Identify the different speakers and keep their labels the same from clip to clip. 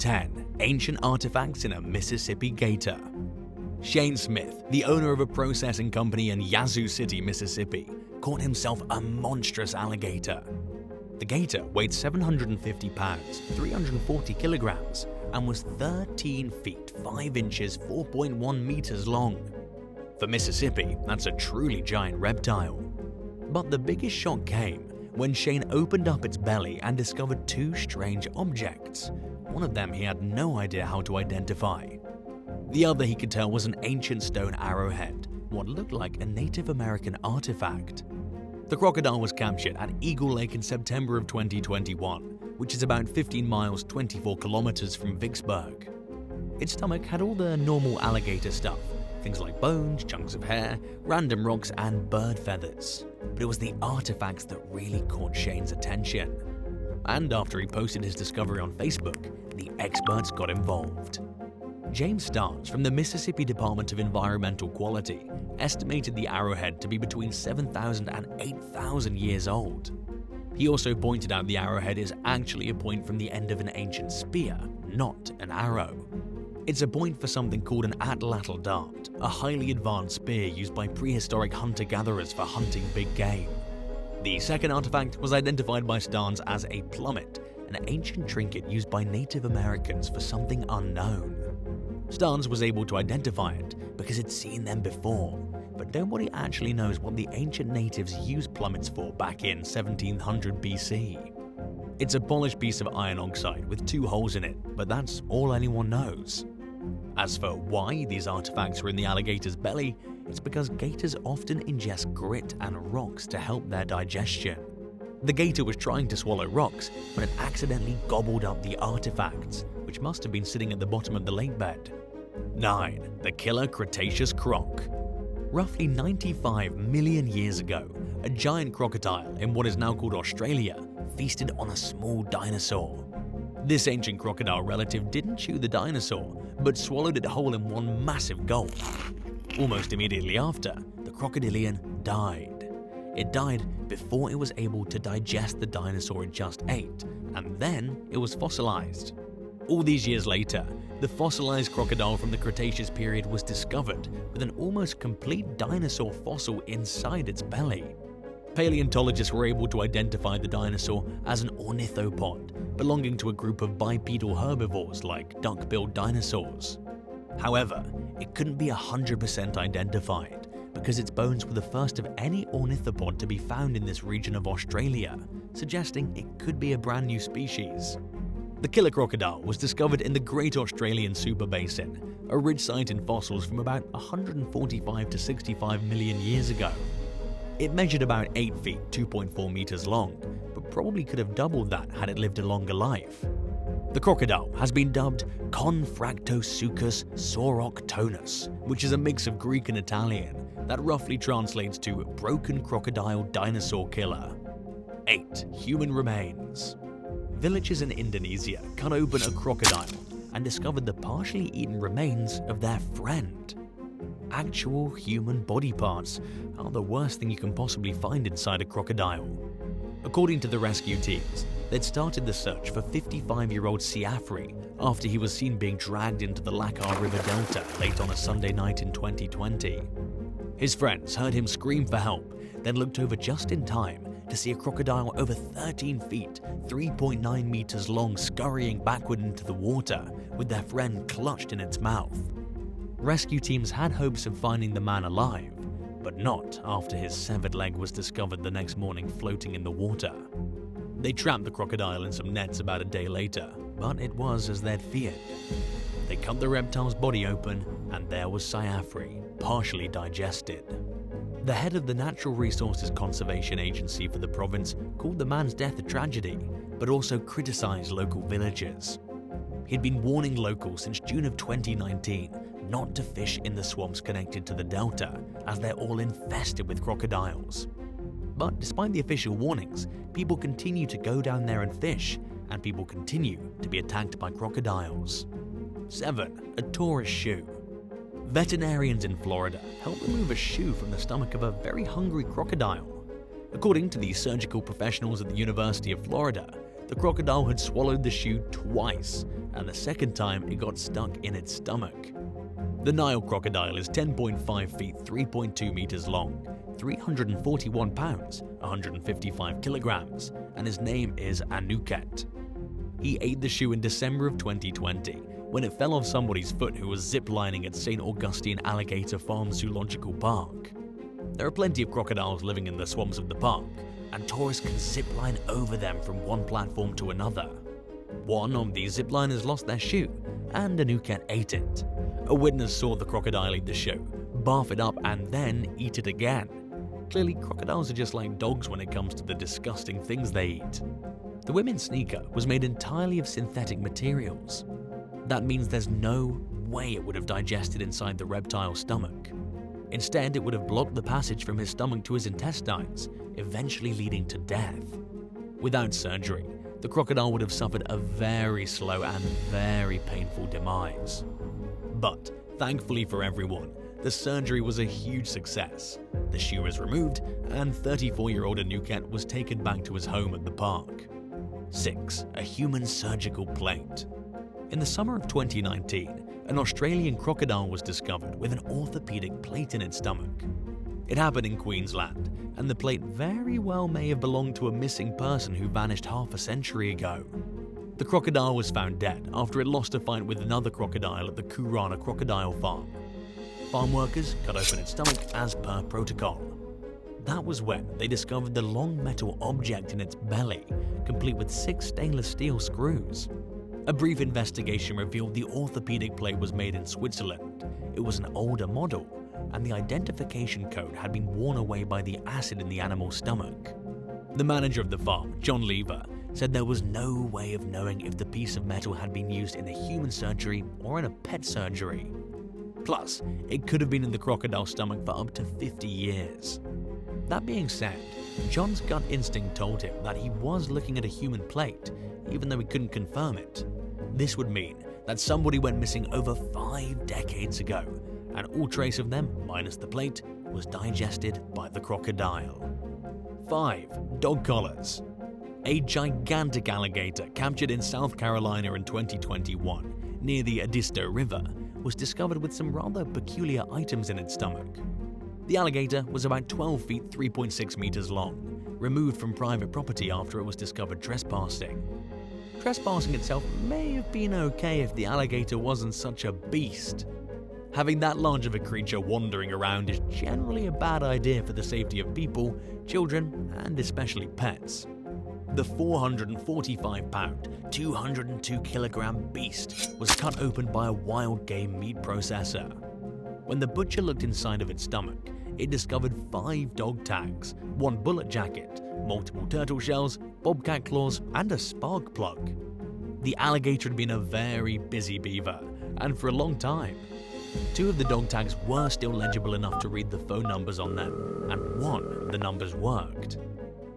Speaker 1: 10 Ancient Artifacts in a Mississippi Gator. Shane Smith, the owner of a processing company in Yazoo City, Mississippi, caught himself a monstrous alligator. The gator weighed 750 pounds, 340 kilograms, and was 13 feet 5 inches, 4.1 meters long. For Mississippi, that's a truly giant reptile. But the biggest shock came when Shane opened up its belly and discovered two strange objects. One of them he had no idea how to identify. The other he could tell was an ancient stone arrowhead, what looked like a Native American artifact. The crocodile was captured at Eagle Lake in September of 2021, which is about 15 miles 24 kilometers from Vicksburg. Its stomach had all the normal alligator stuff, things like bones, chunks of hair, random rocks, and bird feathers. But it was the artifacts that really caught Shane's attention. And after he posted his discovery on Facebook, the experts got involved. James Starnes from the Mississippi Department of Environmental Quality estimated the arrowhead to be between 7,000 and 8,000 years old. He also pointed out the arrowhead is actually a point from the end of an ancient spear, not an arrow. It's a point for something called an atlatl dart, a highly advanced spear used by prehistoric hunter-gatherers for hunting big game. The second artifact was identified by Starnes as a plummet, an ancient trinket used by Native Americans for something unknown. Starnes was able to identify it because he'd seen them before, but nobody actually knows what the ancient natives used plummets for back in 1700 BC. It's a polished piece of iron oxide with 2 holes in it, but that's all anyone knows. As for why these artifacts are in the alligator's belly, it's because gators often ingest grit and rocks to help their digestion. The gator was trying to swallow rocks when it accidentally gobbled up the artifacts, which must have been sitting at the bottom of the lake bed. 9. The killer Cretaceous croc. Roughly 95 million years ago, a giant crocodile in what is now called Australia feasted on a small dinosaur. This ancient crocodile relative didn't chew the dinosaur, but swallowed it whole in one massive gulp. Almost immediately after, the crocodilian died. It died before it was able to digest the dinosaur it just ate, and then it was fossilized. All these years later, the fossilized crocodile from the Cretaceous period was discovered with an almost complete dinosaur fossil inside its belly. Paleontologists were able to identify the dinosaur as an ornithopod, belonging to a group of bipedal herbivores like duck-billed dinosaurs. However, it couldn't be 100% identified because its bones were the first of any ornithopod to be found in this region of Australia, suggesting it could be a brand new species. The killer crocodile was discovered in the Great Australian Superbasin, a rich site in fossils from about 145 to 65 million years ago. It measured about 8 feet, 2.4 meters long, but probably could have doubled that had it lived a longer life. The crocodile has been dubbed Confractosuchus sauroctonus, which is a mix of Greek and Italian that roughly translates to broken crocodile dinosaur killer. 8. Human remains. Villagers in Indonesia cut open a crocodile and discovered the partially eaten remains of their friend. Actual human body parts are the worst thing you can possibly find inside a crocodile. According to the rescue teams, they'd started the search for 55-year-old Siafri after he was seen being dragged into the Lakar River Delta late on a Sunday night in 2020. His friends heard him scream for help, then looked over just in time to see a crocodile over 13 feet, 3.9 meters long scurrying backward into the water with their friend clutched in its mouth. Rescue teams had hopes of finding the man alive, but not after his severed leg was discovered the next morning floating in the water. They trapped the crocodile in some nets about a day later, but it was as they'd feared. They cut the reptile's body open, and there was Siafri, partially digested. The head of the Natural Resources Conservation Agency for the province called the man's death a tragedy, but also criticized local villagers. He'd been warning locals since June of 2019 not to fish in the swamps connected to the delta, as they're all infested with crocodiles. But despite the official warnings, people continue to go down there and fish, and people continue to be attacked by crocodiles. 7. A tourist shoe. Veterinarians in Florida helped remove a shoe from the stomach of a very hungry crocodile. According to the surgical professionals at the University of Florida, The crocodile had swallowed the shoe twice, and the second time it got stuck in its stomach. The Nile crocodile is 10.5 feet 3.2 meters long, 341 pounds, 155 kilograms, and his name is Anuket. He ate the shoe in December of 2020 when it fell off somebody's foot who was ziplining at St. Augustine Alligator Farm Zoological Park. There are plenty of crocodiles living in the swamps of the park, and tourists can zipline over them from one platform to another. One of these zipliners lost their shoe, and Anuket ate it. A witness saw the crocodile eat the shoe, barf it up, and then eat it again. Clearly, crocodiles are just like dogs when it comes to the disgusting things they eat. The women's sneaker was made entirely of synthetic materials. That means there's no way it would have digested inside the reptile's stomach. Instead, it would have blocked the passage from his stomach to his intestines, eventually leading to death. Without surgery, the crocodile would have suffered a very slow and very painful demise. But, thankfully for everyone, the surgery was a huge success. The shoe was removed, and 34-year-old Anuket was taken back to his home at the park. 6. A human surgical plate. In the summer of 2019, an Australian crocodile was discovered with an orthopedic plate in its stomach. It happened in Queensland, and the plate very well may have belonged to a missing person who vanished half a century ago. The crocodile was found dead after it lost a fight with another crocodile at the Kurana crocodile farm. Farm workers cut open its stomach as per protocol. That was when they discovered the long metal object in its belly, complete with 6 stainless steel screws. A brief investigation revealed the orthopedic plate was made in Switzerland. It was an older model, and the identification code had been worn away by the acid in the animal's stomach. The manager of the farm, John Lever, said there was no way of knowing if the piece of metal had been used in a human surgery or in a pet surgery. Plus, it could have been in the crocodile's stomach for up to 50 years. That being said, John's gut instinct told him that he was looking at a human plate, even though he couldn't confirm it. This would mean that somebody went missing over 5 decades ago, and all trace of them, minus the plate, was digested by the crocodile. 5. Dog collars. A gigantic alligator captured in South Carolina in 2021 near the Edisto River was discovered with some rather peculiar items in its stomach. The alligator was about 12 feet 3.6 meters long, removed from private property after it was discovered trespassing. Trespassing itself may have been okay if the alligator wasn't such a beast. Having that large of a creature wandering around is generally a bad idea for the safety of people, children, and especially pets. The 445-pound, 202-kilogram beast was cut open by a wild game meat processor. When the butcher looked inside of its stomach, it discovered 5 dog tags, 1 bullet jacket, multiple turtle shells, bobcat claws, and a spark plug. The alligator had been a very busy beaver, and for a long time. 2 of the dog tags were still legible enough to read the phone numbers on them, and 1 of the numbers worked.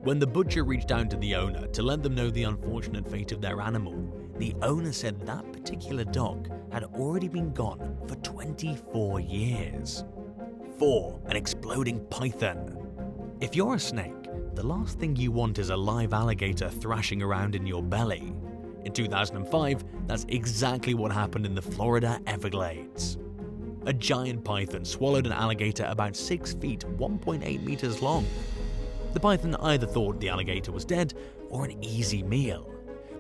Speaker 1: When the butcher reached out to the owner to let them know the unfortunate fate of their animal, the owner said that particular dog had already been gone for 24 years. 4. An exploding python. If you're a snake, the last thing you want is a live alligator thrashing around in your belly. In 2005, that's exactly what happened in the Florida Everglades. A giant python swallowed an alligator about 6 feet, 1.8 meters long. The python either thought the alligator was dead or an easy meal.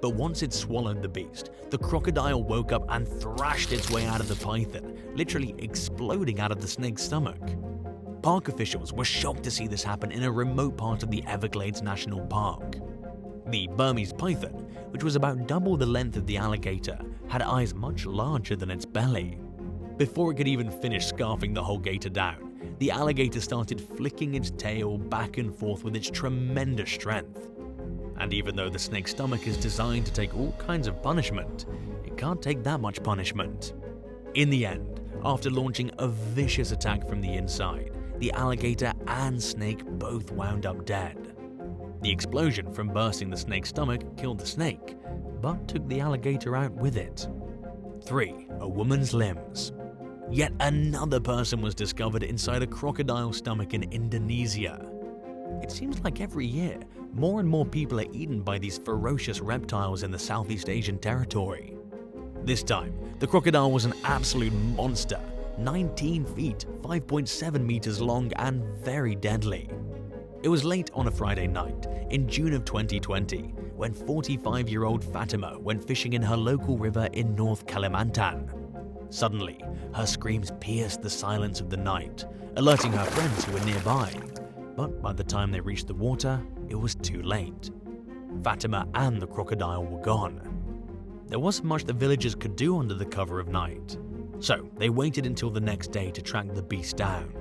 Speaker 1: But once it swallowed the beast, the crocodile woke up and thrashed its way out of the python, literally exploding out of the snake's stomach. Park officials were shocked to see this happen in a remote part of the Everglades National Park. The Burmese python, which was about double the length of the alligator, had eyes much larger than its belly. Before it could even finish scarfing the whole gator down, the alligator started flicking its tail back and forth with its tremendous strength. And even though the snake's stomach is designed to take all kinds of punishment, it can't take that much punishment. In the end, after launching a vicious attack from the inside, the alligator and snake both wound up dead. The explosion from bursting the snake's stomach killed the snake, but took the alligator out with it. 3. A woman's limbs. Yet another person was discovered inside a crocodile's stomach in Indonesia. It seems like every year, more and more people are eaten by these ferocious reptiles in the Southeast Asian territory. This time, the crocodile was an absolute monster, 19 feet, 5.7 meters long, and very deadly. It was late on a Friday night in June of 2020 when 45-year-old Fatima went fishing in her local river in North Kalimantan. Suddenly, her screams pierced the silence of the night, alerting her friends who were nearby. But by the time they reached the water, it was too late. Fatima and the crocodile were gone. There wasn't much the villagers could do under the cover of night, so they waited until the next day to track the beast down.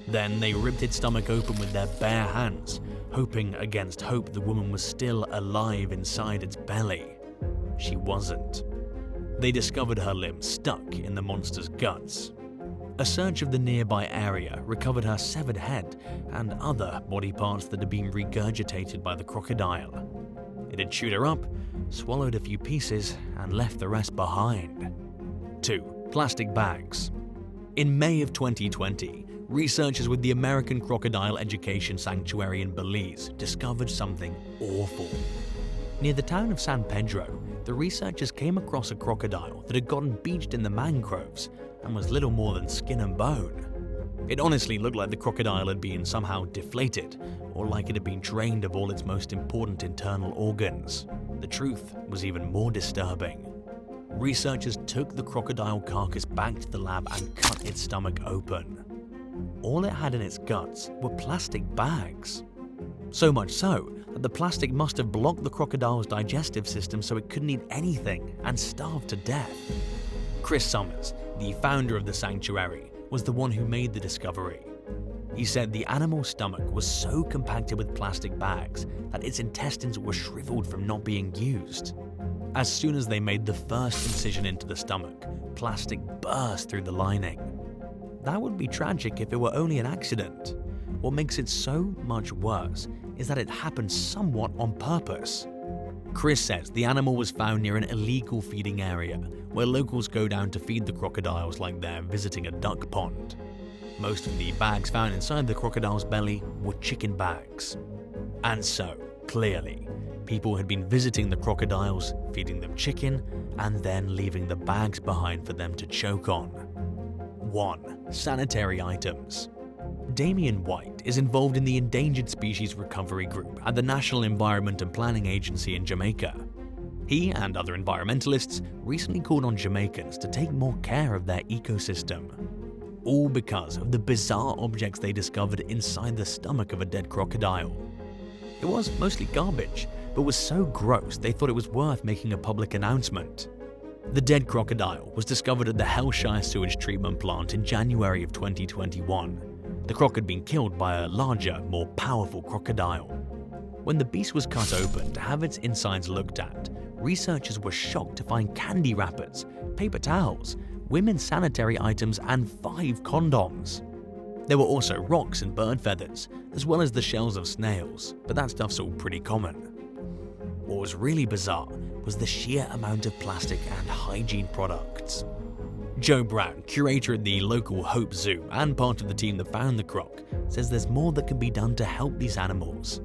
Speaker 1: Then they ripped its stomach open with their bare hands, hoping against hope the woman was still alive inside its belly. She wasn't. They discovered her limbs stuck in the monster's guts. A search of the nearby area recovered her severed head and other body parts that had been regurgitated by the crocodile. It had chewed her up, swallowed a few pieces, and left the rest behind. 2. Plastic bags. In May of 2020, researchers with the American Crocodile Education Sanctuary in Belize discovered something awful. Near the town of San Pedro, the researchers came across a crocodile that had gotten beached in the mangroves and was little more than skin and bone. It honestly looked like the crocodile had been somehow deflated, or like it had been drained of all its most important internal organs. The truth was even more disturbing. Researchers took the crocodile carcass back to the lab and cut its stomach open. All it had in its guts were plastic bags. So much so that the plastic must have blocked the crocodile's digestive system so it couldn't eat anything and starved to death. Chris Summers, the founder of the sanctuary, was the one who made the discovery. He said the animal's stomach was so compacted with plastic bags that its intestines were shriveled from not being used. As soon as they made the first incision into the stomach, plastic burst through the lining. That would be tragic if it were only an accident. What makes it so much worse is that it happened somewhat on purpose. Chris says the animal was found near an illegal feeding area where locals go down to feed the crocodiles like they're visiting a duck pond. Most of the bags found inside the crocodile's belly were chicken bags. And so, clearly, people had been visiting the crocodiles, feeding them chicken, and then leaving the bags behind for them to choke on. 1. Sanitary items. Damian White is involved in the Endangered Species Recovery Group at the National Environment and Planning Agency in Jamaica. He and other environmentalists recently called on Jamaicans to take more care of their ecosystem. All because of the bizarre objects they discovered inside the stomach of a dead crocodile. It was mostly garbage, but was so gross they thought it was worth making a public announcement. The dead crocodile was discovered at the Hellshire sewage treatment plant in January of 2021. The croc had been killed by a larger, more powerful crocodile. When the beast was cut open to have its insides looked at, researchers were shocked to find candy wrappers, paper towels, women's sanitary items, and 5 condoms. There were also rocks and bird feathers, as well as the shells of snails, but that stuff's all pretty common. What was really bizarre was the sheer amount of plastic and hygiene products. Joe Brown, curator at the local Hope Zoo and part of the team that found the croc, says there's more that can be done to help these animals.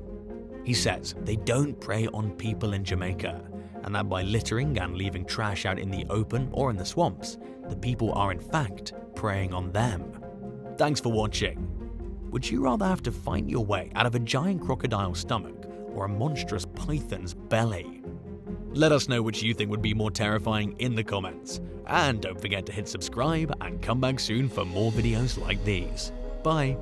Speaker 1: He says they don't prey on people in Jamaica, and that by littering and leaving trash out in the open or in the swamps, the people are in fact preying on them. Thanks for watching. Would you rather have to fight your way out of a giant crocodile's stomach or a monstrous python's belly? Let us know which you think would be more terrifying in the comments. And don't forget to hit subscribe and come back soon for more videos like these. Bye.